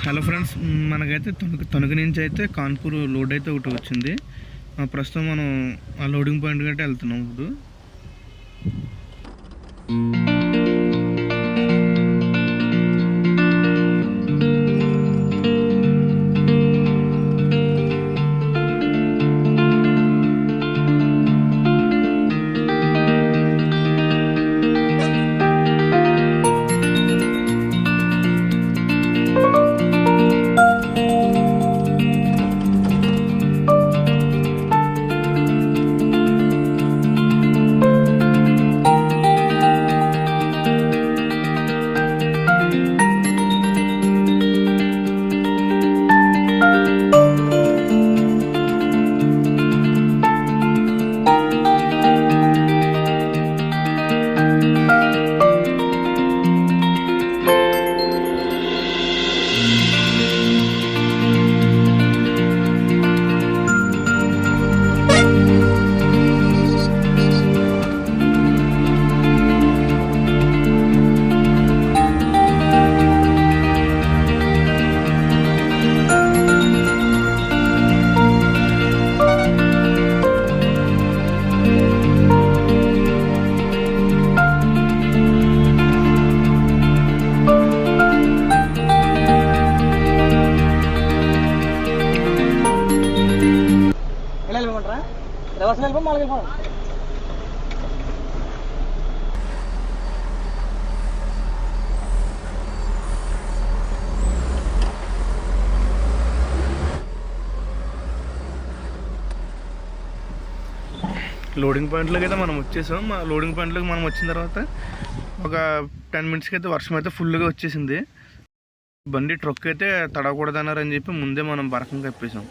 Hello friends, మనకైతే తణుకు నుంచి అయితే కాన్పూర్ లోడ్ అయితే ఒకటి వచ్చింది. ప్రస్తుతం మనం ఆ లోడింగ్ పాయింట్ కంటే వెళ్తున్నాం ఇప్పుడు. లోడింగ్ పాయింట్లోకి అయితే మనం వచ్చేసాం. మా లోడింగ్ పాయింట్లోకి మనం వచ్చిన తర్వాత ఒక 10 మినిట్స్కి అయితే వర్షం అయితే ఫుల్గా వచ్చేసింది. బండి ట్రక్ అయితే తడకూడదన్నారని చెప్పి ముందే మనం బరకం కప్పేసాం.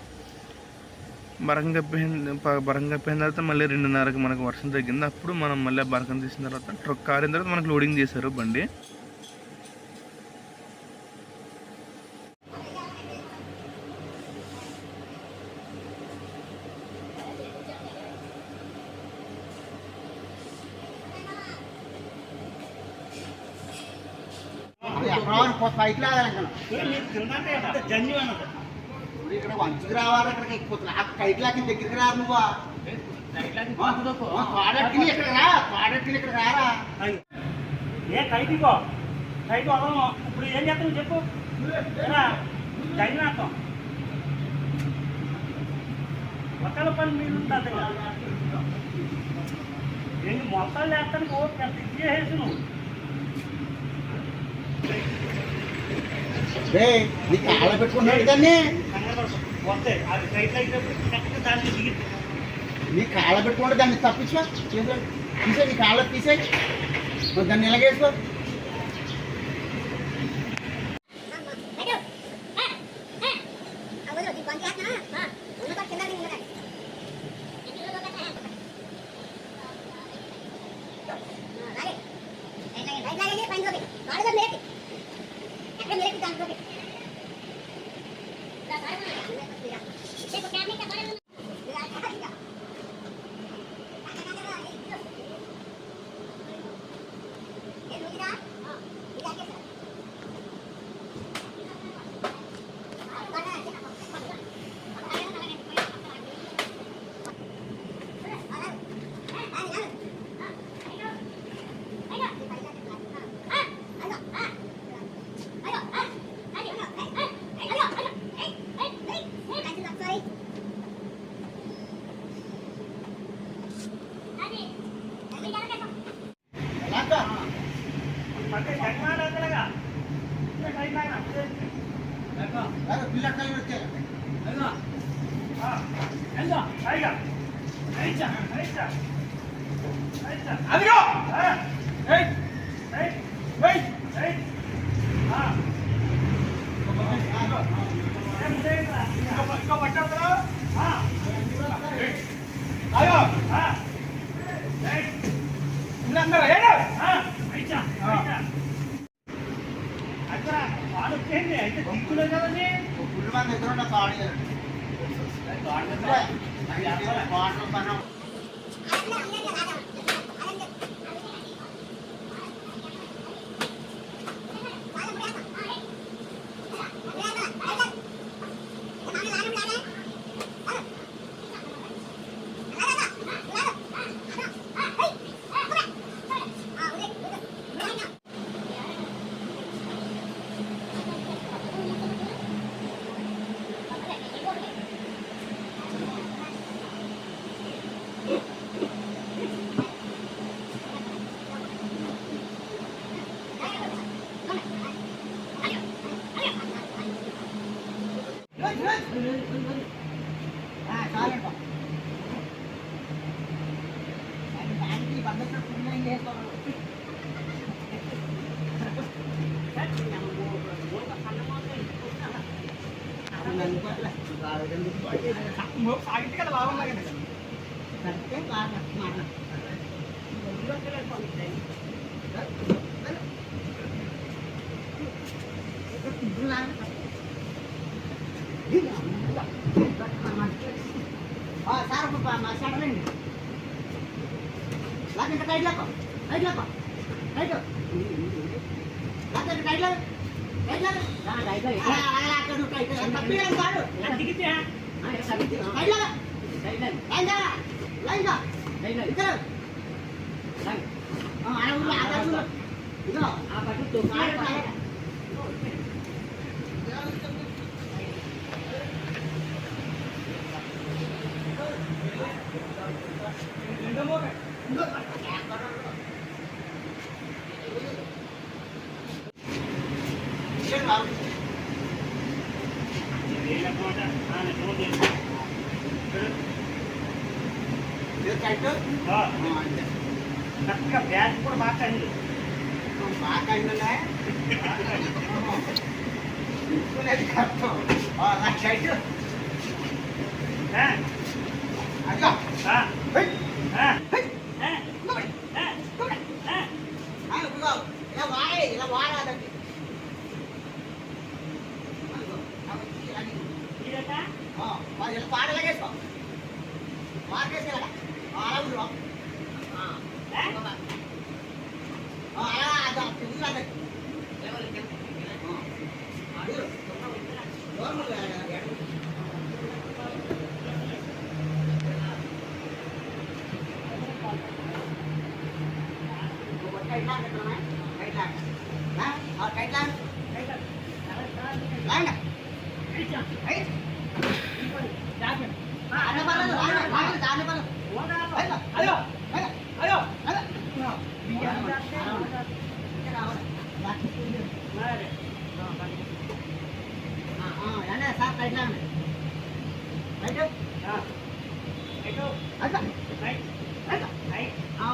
బరకం కప్పిన తర్వాత మళ్ళీ 2:30కి మనకు వర్షం తగ్గింది. అప్పుడు మనం మళ్ళీ బరకం తీసిన తర్వాత ట్రక్ కారిన తర్వాత మనకు లోడింగ్ చేశారు బండి. ఇక్కడ మంచికి రావాలి. ఇక్కడికి కైట్ లాకి దగ్గరికి రా. నువ్వు పాడెట్టుకుని ఇక్కడ రా. పాడెట్టుకుని ఇక్కడ రారా. ఏ కైటికో కైట్ వదలము. ఇప్పుడు ఏం చేస్తాను చెప్పు. జగన్నాథం ఒకళ్ళ పని మీరు ఉంటుంది. ఏంటి మొత్తాలు లేస్తానికి ఓకే అంత ఇచ్చేసి నువ్వు నీ కాళ్ళ పెట్టుకున్నాడు దాన్ని. నీ కాళ్ళ పెట్టుకున్నాడు దాన్ని తప్పించు. తీసే నీ కాళ్ళ తీసే దాన్ని ఎలాగేసుకో. చాలండి దానికి పద్ధతి పుణ్యం చేసుకోవాలి సాగింది కదా బాగున్నాయి కదా కరెక్టే బాగా సార్ మాట్లాడండి లాగంటే కైట్ లాకో కైట్ లాకో కైట్ లాగంటే కైట్ లాకో కైట్ లాకో కైట్ లాకో కైట్ తప్పియాలి కాదు దిగితే కైట్ లాకో కైట్ లాకో లైన్ గా ఇక్కడ లైన్ ఆ ఊరు ఆదాసు ఇదో ఆ పట్టు తో కరెక్ట్గా బ్యాగ్ కూడా బాగా అయింది బాగా అయిందండి కష్టం సైట్ అట్లా ఇలా వాడాలండి ఇలా పాడలాగేసుకో మార్కేసి అలా ఉండు అలా తిరుగుతుంది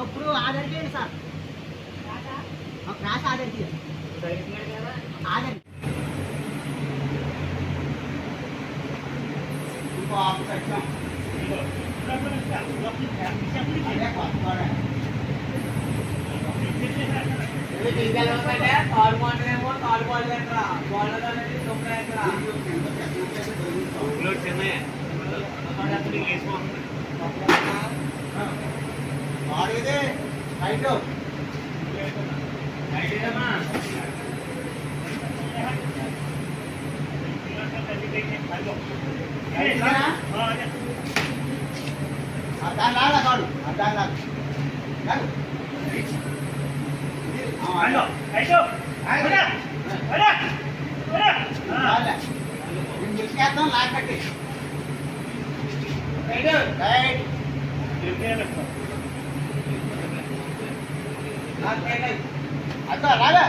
ఇప్పుడు ఆర్డర్ చేయండి సార్ క్రాస్ ఆర్డర్ చేయండి ఆర్డర్ ఇంకో ఆఫ్ పెట్టాం కాలు మాటలేమో కాలు బాల్ పెట్టరా బాల్ ఆడిదే హైట్ దాని లాగా కాడు దాని లాగా మిస్కేద్దాం లాగ్ కట్టి అదా లాగా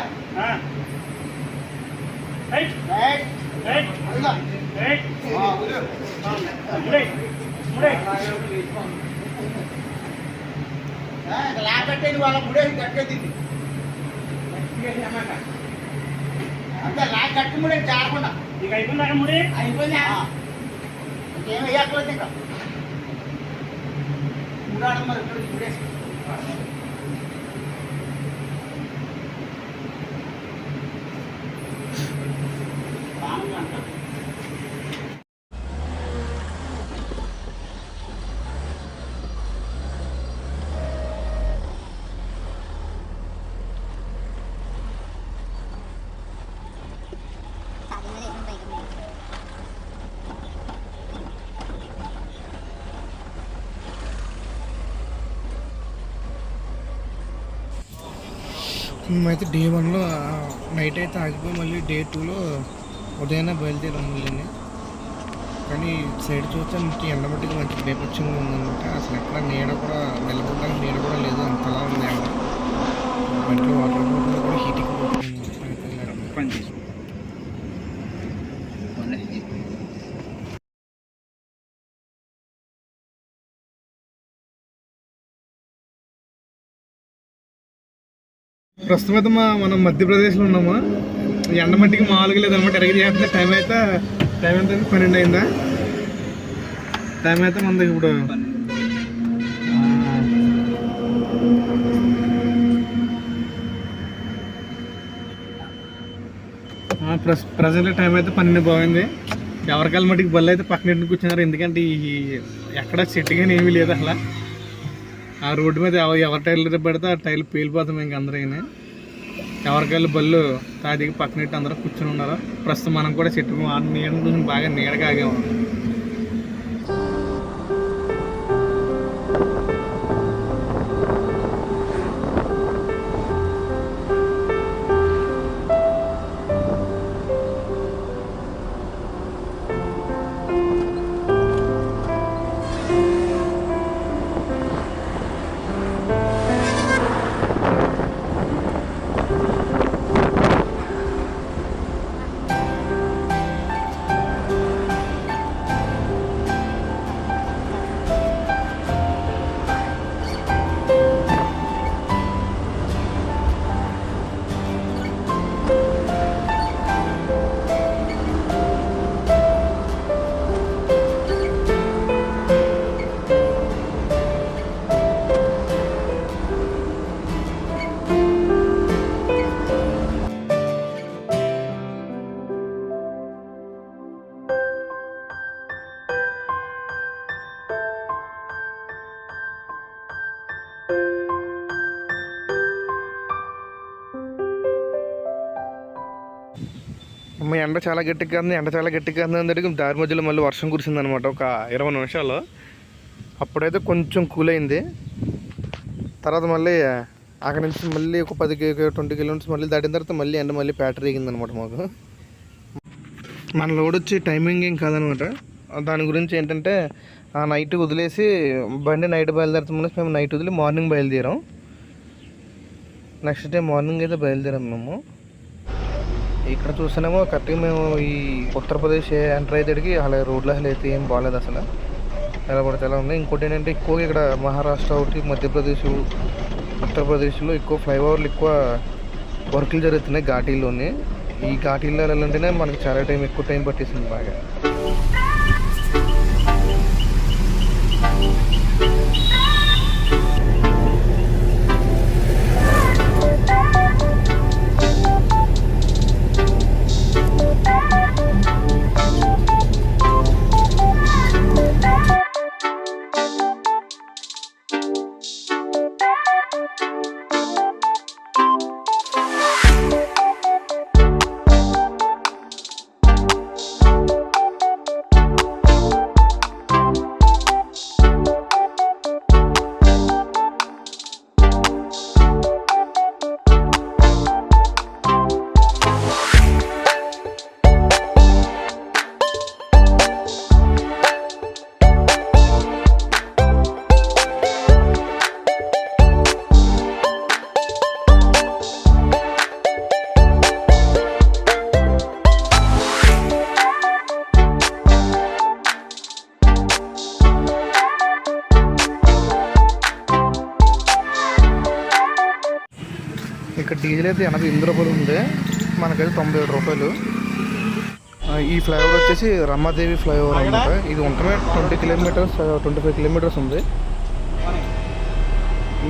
లాగ్ కట్టేది వాళ్ళ ముడే కట్టేది అంతే లాగ్ కట్టి ముడే జారకుండా నీకు అయిపోయిందా ముడి అయిపోయిందా ఇంకేం వేయట్లేదు ఇంకా ముడాడం మరి ముడేసి మేమైతే డే 1లో నైట్ అయితే ఆగిపోయి మళ్ళీ డే 2లో ఉదయాన్నే బయలుదేరాం మళ్ళీ. కానీ సైడ్ చూస్తే మనకి ఎండబట్టికి మంచి బేపక్షంగా ఉందన్నమాట. అసలు ఎక్కడ నీడ కూడా నిలబడడానికి నీడ కూడా లేదు, అంతలా ఉంది ఎండ. బంట్లో వాటర్ బాటిల్ కూడా హీటింగ్ పోతుంది. ప్రస్తుతం అయితే మనం మధ్యప్రదేశ్లో ఉన్నాము. ఎండ మట్టికి మామూలుగా లేదనమాట. ఎరగ చేస్తే టైం ఎంత 12 అయిందా? టైం అయితే మనకి ఇప్పుడు ప్రజెంట్ టైం అయితే 12 బాగుంది. ఎవరికాల మట్టికి బళ్ళు అయితే పక్కన కూర్చున్నారు. ఎందుకంటే ఈ ఎక్కడ చెట్టు కానీ ఏమీ లేదు అసలు. ఆ రోడ్డు మీద ఎవరి టైర్లు పెడితే ఆ టైర్లు పేలిపోతాం ఇంక అందరూ. ఎవరికాళ్ళు బళ్ళు తాదికి పక్కనెట్టి అందరూ కూర్చొని ఉన్నారు. ప్రస్తుతం మనం కూడా చెట్టు నీడ బాగా నీడగా ఆగాము. ఎండ చాలా గట్టిగా ఉంది. అంటే దారి మధ్యలో మళ్ళీ వర్షం కురిసిందనమాట ఒక 20 నిమిషాలు. అప్పుడైతే కొంచెం కూల్ అయింది. తర్వాత మళ్ళీ అక్కడి నుంచి మళ్ళీ ఒక 10-20 కిలోమీటర్స్ మళ్ళీ దాటిన తర్వాత మళ్ళీ ఎండ మళ్ళీ ప్యాటర్ రేగిందనమాట మాకు. మన లోడ్ వచ్చి టైమింగ్ ఏం కాదనమాట. దాని గురించి ఏంటంటే ఆ నైట్ వదిలేసి బండి నైట్ బయలుదేరుతాం. మేము నైట్ వదిలి మార్నింగ్ బయలుదేరాం. నెక్స్ట్ డే మార్నింగ్ అయితే బయలుదేరాం మేము. ఇక్కడ చూస్తేనేమో కరెక్ట్గా మేము ఈ ఉత్తరప్రదేశ్ ఎంటర్ అయ్యేటికి అలా రోడ్లు అసలు అయితే ఏం బాగాలేదు అసలు. ఎలా పడితే ఎలా ఉంది. ఇంకోటి ఏంటంటే ఎక్కువగా ఇక్కడ మహారాష్ట్ర ఒకటి, మధ్యప్రదేశ్, ఉత్తరప్రదేశ్లో ఎక్కువ ఫ్లైఓవర్లు ఎక్కువ వర్కులు జరుగుతున్నాయి ఘాటీల్లోనే. ఈ ఘాటీల్లో వెళ్ళాలంటేనే మనకి చాలా ఎక్కువ టైం పట్టేసింది బాగా. ఇక్కడ డీజిల్ అయితే 88 రూపాయలు ఉంది. మనకైతే 97 రూపాయలు. ఈ ఫ్లైఓవర్ వచ్చేసి రమాదేవి ఫ్లైఓవర్ అనమాట. ఇది ఉంటమే 25 కిలోమీటర్స్ ఉంది.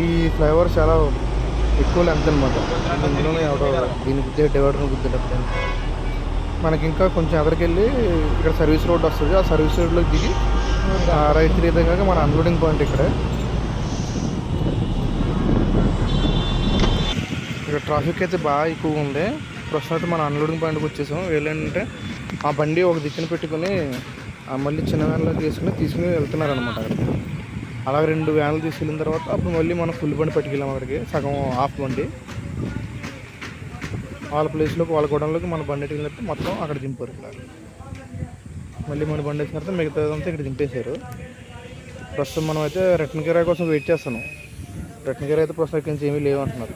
ఈ ఫ్లైఓవర్ చాలా ఎక్కువ లెంత్ అనమాట. ఇందులోనే ఎవడో దీని డివైడర్ని గుద్దేటప్పుడు మనకి ఇంకా కొంచెం ఎదరికెళ్ళి ఇక్కడ సర్వీస్ రోడ్ వస్తుంది. ఆ సర్వీస్ రోడ్లోకి దిగి రైట్ తిరిగేదాకా మన అన్లోడింగ్ పాయింట్ ఇక్కడ. ఇక్కడ ట్రాఫిక్ అయితే బాగా ఎక్కువ ఉంది. ప్రస్తుతం అయితే మన అన్లోడింగ్ పాయింట్కి వచ్చేసాం. ఏంటంటే ఆ బండి ఒక దిక్కున పెట్టుకుని మళ్ళీ చిన్న వ్యాన్లో తీసుకుని వెళ్తున్నారనమాట అక్కడికి. అలా 2 వ్యాన్లు తీసుకెళ్ళిన తర్వాత అప్పుడు మళ్ళీ మనం ఫుల్ బండి పట్టుకెళ్ళాం అక్కడికి. సగం హాఫ్ బండి వాళ్ళ ప్లేస్లోకి వాళ్ళ గోడంలోకి మన బండి వెళ్ళినట్టు మొత్తం అక్కడ దింపారు. ఇక్కడ మళ్ళీ మన బండి వచ్చిన తర్వాత మిగతాదంతా ఇక్కడ దింపేశారు. ప్రస్తుతం మనం అయితే రిటర్న్ కిరాయి కోసం వెయిట్ చేస్తాను. రిటర్న్ కిరాయి అయితే ప్రస్తుతం ఇక్కడి నుంచి ఏమీ లేవు అంటున్నారు.